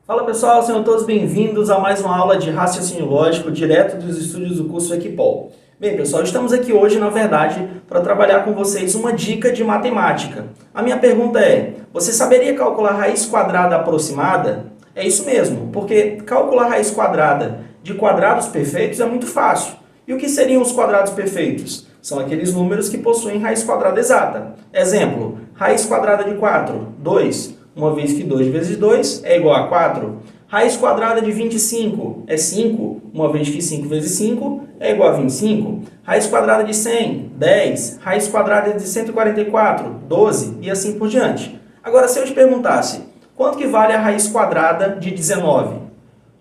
Fala pessoal, sejam todos bem-vindos a mais uma aula de raciocínio lógico direto dos estúdios do curso Equipol. Bem pessoal, estamos aqui hoje, na verdade, para trabalhar com vocês uma dica de matemática. A minha pergunta é, você saberia calcular raiz quadrada aproximada? É isso mesmo, porque calcular raiz quadrada de quadrados perfeitos é muito fácil. E o que seriam os quadrados perfeitos? São aqueles números que possuem raiz quadrada exata. Exemplo, raiz quadrada de 4, 2. Uma vez que 2 vezes 2 é igual a 4. Raiz quadrada de 25 é 5, uma vez que 5 vezes 5 é igual a 25. Raiz quadrada de 100, 10. Raiz quadrada de 144, 12, e assim por diante. Agora, se eu te perguntasse, quanto que vale a raiz quadrada de 19?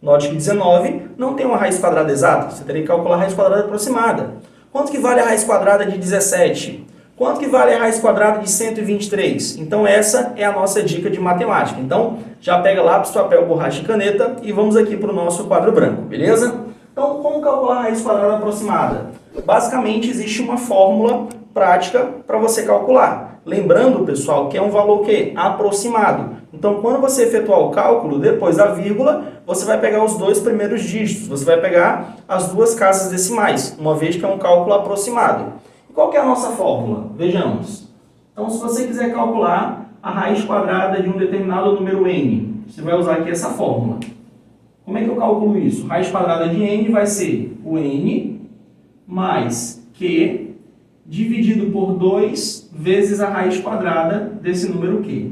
Note que 19 não tem uma raiz quadrada exata, você teria que calcular a raiz quadrada aproximada. Quanto que vale a raiz quadrada de 17? Quanto que vale a raiz quadrada de 123? Então essa é a nossa dica de matemática. Então já pega lápis, papel, borracha e caneta e vamos aqui para o nosso quadro branco, beleza? Então como calcular a raiz quadrada aproximada? Basicamente existe uma fórmula prática para você calcular. Lembrando, pessoal, que é um valor que aproximado. Então quando você efetuar o cálculo, depois da vírgula, você vai pegar os dois primeiros dígitos, você vai pegar as duas casas decimais, uma vez que é um cálculo aproximado. Qual que é a nossa fórmula? Vejamos. Então, se você quiser calcular a raiz quadrada de um determinado número n, você vai usar aqui essa fórmula. Como é que eu calculo isso? Raiz quadrada de n vai ser o n mais q dividido por 2 vezes a raiz quadrada desse número q.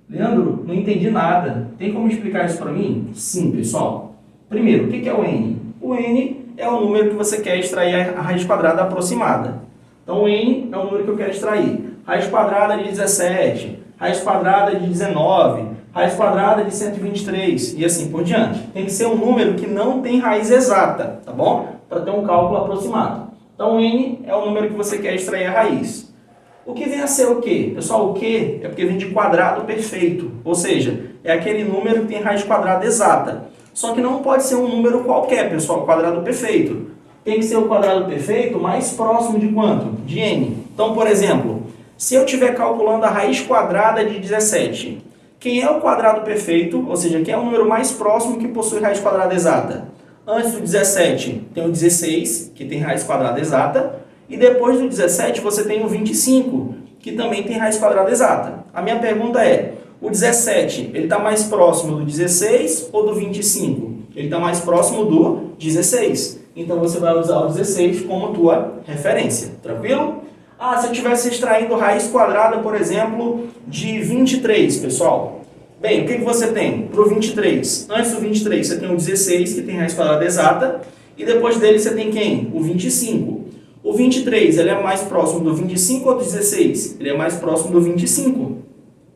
Leandro, não entendi nada. Tem como explicar isso para mim? Sim, pessoal. Primeiro, o que é o n? O n é o número que você quer extrair a raiz quadrada aproximada. Então, o n é o número que eu quero extrair. Raiz quadrada de 17, raiz quadrada de 19, raiz quadrada de 123 e assim por diante. Tem que ser um número que não tem raiz exata, tá bom? Para ter um cálculo aproximado. Então, o n é o número que você quer extrair a raiz. O que vem a ser o quê? Pessoal, o quê é porque vem de quadrado perfeito, ou seja, é aquele número que tem raiz quadrada exata. Só que não pode ser um número qualquer, pessoal, quadrado perfeito. Tem que ser o quadrado perfeito mais próximo de quanto? De n. Então, por exemplo, se eu estiver calculando a raiz quadrada de 17, quem é o quadrado perfeito, ou seja, quem é o número mais próximo que possui raiz quadrada exata? Antes do 17 tem o 16, que tem raiz quadrada exata, e depois do 17 você tem o 25, que também tem raiz quadrada exata. A minha pergunta é, o 17, ele está mais próximo do 16 ou do 25? Ele está mais próximo do 16. Então você vai usar o 16 como tua referência. Tranquilo? Ah, se eu estivesse extraindo raiz quadrada, por exemplo, de 23, pessoal. Bem, o que você tem para o 23? Antes do 23 você tem o 16, que tem raiz quadrada exata. E depois dele você tem quem? O 25. O 23, ele é mais próximo do 25 ou do 16? Ele é mais próximo do 25.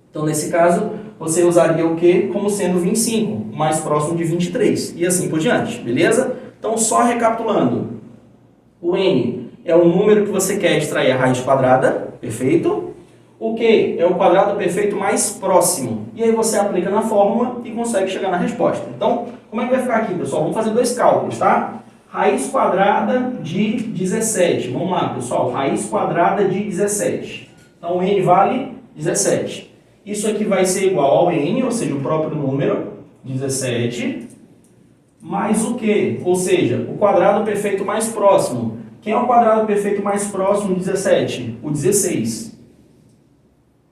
Então, nesse caso, você usaria o quê? Como sendo 25, mais próximo de 23, e assim por diante, beleza? Então, só recapitulando, o n é o número que você quer extrair a raiz quadrada, perfeito? O q é o quadrado perfeito mais próximo, e aí você aplica na fórmula e consegue chegar na resposta. Então, como é que vai ficar aqui, pessoal? Vamos fazer dois cálculos, tá? Raiz quadrada de 17, vamos lá, pessoal, raiz quadrada de 17. Então, o n vale 17. Isso aqui vai ser igual ao n, ou seja, o próprio número, 17, mais o q? Ou seja, o quadrado perfeito mais próximo. Quem é o quadrado perfeito mais próximo de 17? O 16.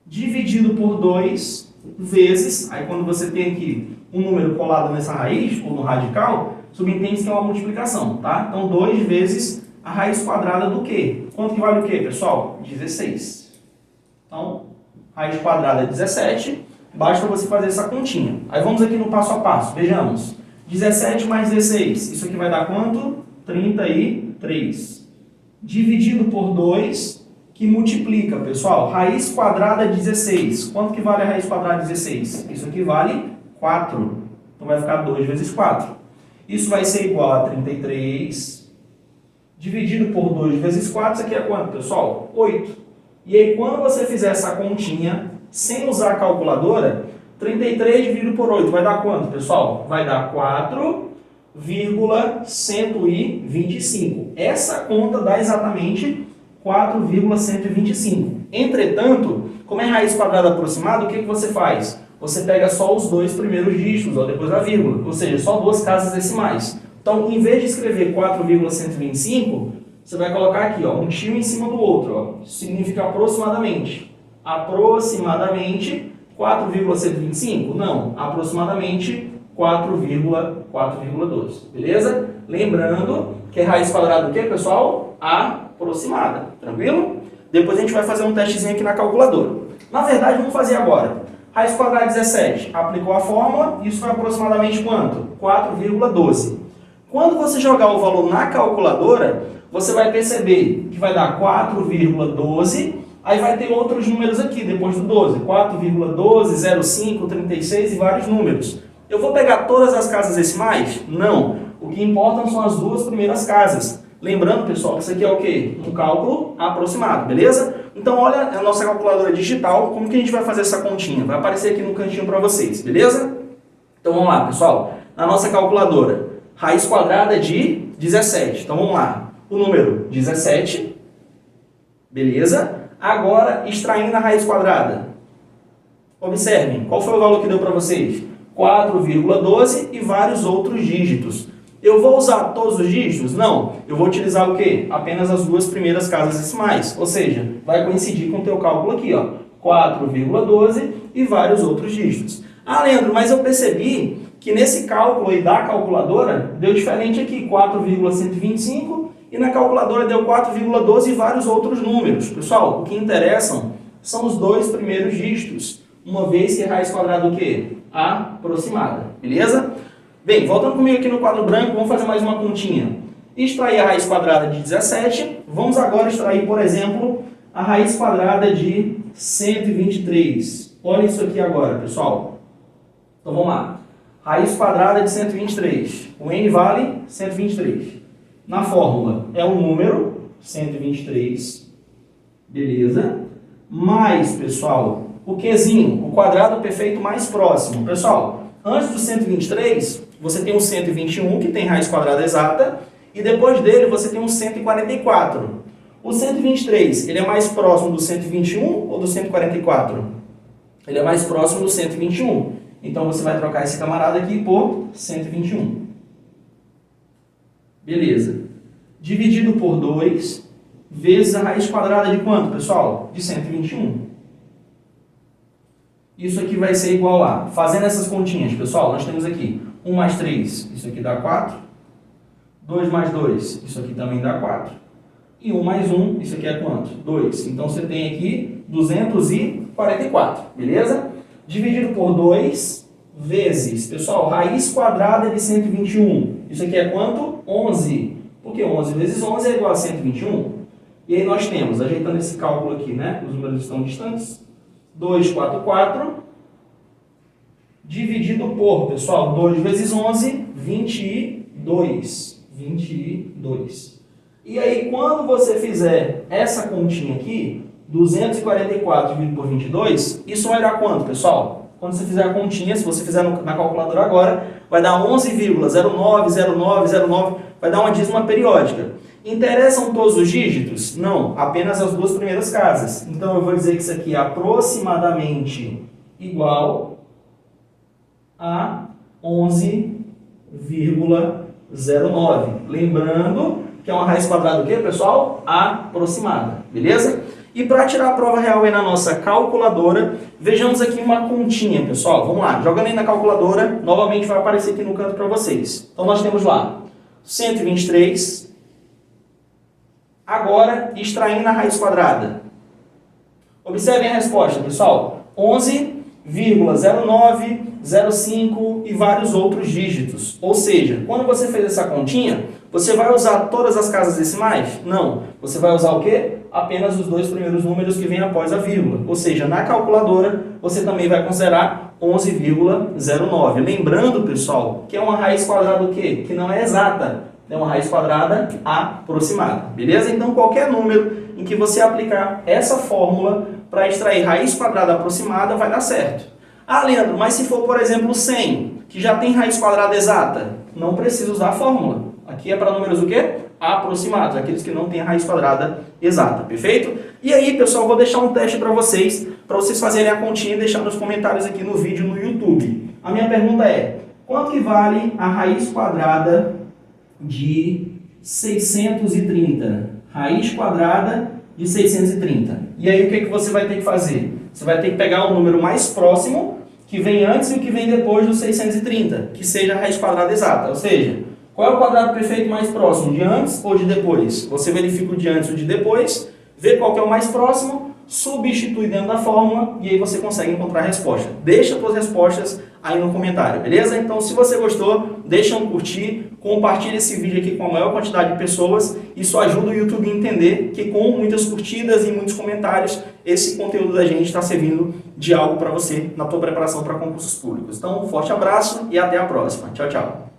Dividido por 2 vezes, aí quando você tem aqui um número colado nessa raiz, ou no radical, subentende-se que é uma multiplicação, tá? Então, 2 vezes a raiz quadrada do quê? Quanto que vale o quê, pessoal? 16. Então, raiz quadrada é 17, basta você fazer essa continha. Aí vamos aqui no passo a passo, vejamos. 17 mais 16, isso aqui vai dar quanto? 33. Dividido por 2, que multiplica, pessoal. Raiz quadrada de 16, quanto que vale a raiz quadrada de 16? Isso aqui vale 4, então vai ficar 2 vezes 4. Isso vai ser igual a 33, dividido por 2 vezes 4, isso aqui é quanto, pessoal? 8. E aí, quando você fizer essa continha, sem usar a calculadora, 33 dividido por 8 vai dar quanto, pessoal? Vai dar 4,125. Essa conta dá exatamente 4,125. Entretanto, como é raiz quadrada aproximada, o que você faz? você pega só os dois primeiros dígitos, ó, depois da vírgula, ou seja, só duas casas decimais. Então, em vez de escrever 4,125, você vai colocar aqui, ó, um tio em cima do outro, ó. Isso significa aproximadamente. Aproximadamente 4,125? Não, aproximadamente 4,12. Beleza? Lembrando que é raiz quadrada do quê, pessoal? Aproximada. Tranquilo? Depois a gente vai fazer um testezinho aqui na calculadora. Na verdade, vamos fazer agora. Raiz quadrada de 17. Aplicou a fórmula, isso foi aproximadamente quanto? 4,12. Quando você jogar o valor na calculadora, você vai perceber que vai dar 4,12, aí vai ter outros números aqui, depois do 12. 4,12, 0,5, 36 e vários números. Eu vou pegar todas as casas decimais? Não. O que importam são as duas primeiras casas. Lembrando, pessoal, que isso aqui é o quê? Um cálculo aproximado, beleza? Então, olha a nossa calculadora digital, como que a gente vai fazer essa continha? Vai aparecer aqui no cantinho para vocês, beleza? Então, vamos lá, pessoal. Na nossa calculadora, raiz quadrada de 17. Então, vamos lá. O número 17, beleza? Agora, extraindo a raiz quadrada. Observem, qual foi o valor que deu para vocês? 4,12 e vários outros dígitos. Eu vou usar todos os dígitos? Não. Eu vou utilizar o quê? Apenas as duas primeiras casas decimais. Ou seja, vai coincidir com o teu cálculo aqui, ó. 4,12 e vários outros dígitos. Ah, Leandro, mas eu percebi que nesse cálculo aí da calculadora deu diferente aqui, 4,125 e na calculadora deu 4,12 e vários outros números. Pessoal, o que interessam são os dois primeiros dígitos, uma vez que raiz quadrada o quê? Aproximada, beleza? Bem, voltando comigo aqui no quadro branco, vamos fazer mais uma continha. Extrair a raiz quadrada de 17, vamos agora extrair, por exemplo, a raiz quadrada de 123. Olha isso aqui agora, pessoal. Então vamos lá. Raiz quadrada de 123. O n vale 123. Na fórmula é o número 123. Beleza? Mais, pessoal, o Qzinho, o quadrado perfeito mais próximo. Pessoal, antes do 123, você tem um 121, que tem raiz quadrada exata, e depois dele você tem um 144. O 123, ele é mais próximo do 121 ou do 144? Ele é mais próximo do 121. Então, você vai trocar esse camarada aqui por 121. Beleza. Dividido por 2, vezes a raiz quadrada de quanto, pessoal? De 121. Isso aqui vai ser igual a... Fazendo essas continhas, pessoal, nós temos aqui 1 mais 3, isso aqui dá 4. 2 mais 2, isso aqui também dá 4. E 1 mais 1, isso aqui é quanto? 2. Então, você tem aqui 244, beleza? Dividido por 2 vezes, pessoal, raiz quadrada de 121. Isso aqui é quanto? 11. Porque 11 vezes 11 é igual a 121. E aí nós temos, ajeitando esse cálculo aqui, né? Os números estão distantes. 244 dividido por, pessoal, 2 vezes 11, 22. 22. E aí, quando você fizer essa continha aqui, 244 dividido por 22, isso vai dar quanto, pessoal? Quando você fizer a continha, se você fizer na calculadora agora, vai dar 11,090909, vai dar uma dízima periódica. Interessam todos os dígitos? Não, apenas as duas primeiras casas. Então, eu vou dizer que isso aqui é aproximadamente igual a 11,09. Lembrando que é uma raiz quadrada do quê, pessoal? Aproximada, beleza? E para tirar a prova real aí na nossa calculadora, vejamos aqui uma continha, pessoal. Vamos lá, jogando aí na calculadora, novamente vai aparecer aqui no canto para vocês. Então, nós temos lá 123. Agora, extraindo a raiz quadrada. Observem a resposta, pessoal. 11,0905 e vários outros dígitos. Ou seja, quando você fez essa continha, você vai usar todas as casas decimais? Não. Você vai usar o quê? Apenas os dois primeiros números que vêm após a vírgula. Ou seja, na calculadora, você também vai considerar 11,09. Lembrando, pessoal, que é uma raiz quadrada do quê? Que não é exata. É uma raiz quadrada aproximada. Beleza? Então, qualquer número em que você aplicar essa fórmula para extrair raiz quadrada aproximada vai dar certo. Ah, Leandro, mas se for, por exemplo, 100, que já tem raiz quadrada exata, não precisa usar a fórmula. Aqui é para números o quê? Aproximados, aqueles que não têm raiz quadrada exata, perfeito? E aí, pessoal, vou deixar um teste para vocês fazerem a continha e deixar nos comentários aqui no vídeo no A minha pergunta é, quanto que vale a raiz quadrada de 630? Raiz quadrada de 630. E aí o que você vai ter que fazer? Você vai ter que pegar o número mais próximo, que vem antes e o que vem depois do 630, que seja a raiz quadrada exata. Ou seja, qual é o quadrado perfeito mais próximo, de antes ou de depois? Você verifica o de antes e o de depois, vê qual que é o mais próximo, substitui dentro da fórmula e aí você consegue encontrar a resposta. Deixa as suas respostas aí no comentário, beleza? Então, se você gostou, deixa um curtir, compartilha esse vídeo aqui com a maior quantidade de pessoas. Isso ajuda o YouTube a entender que com muitas curtidas e muitos comentários, esse conteúdo da gente está servindo de algo para você na tua preparação para concursos públicos. Então, um forte abraço e até a próxima. Tchau, tchau.